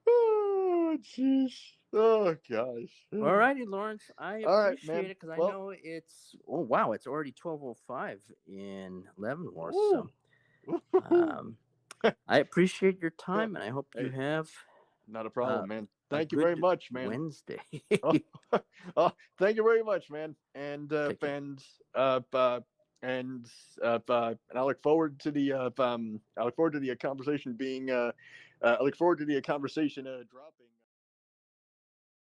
S2: Oh, jeez. Oh, gosh.
S1: All righty, Lawrence. I
S2: All right,
S1: appreciate
S2: man.
S1: it because I
S2: Well,
S1: know it's wow, it's already 12:05 in Leavenworth.
S2: ooh,
S1: So um, I appreciate your
S2: yeah.
S1: time, and I hope you
S2: Hey,
S1: have
S2: not a
S1: uh,
S2: problem, man.
S1: a
S2: Thank you very
S1: good
S2: much, man.
S1: Wednesday.
S2: Oh, oh, thank you very much, man.
S1: Take care.
S2: And I look forward to the I look forward to the conversation being I look forward to the conversation dropping.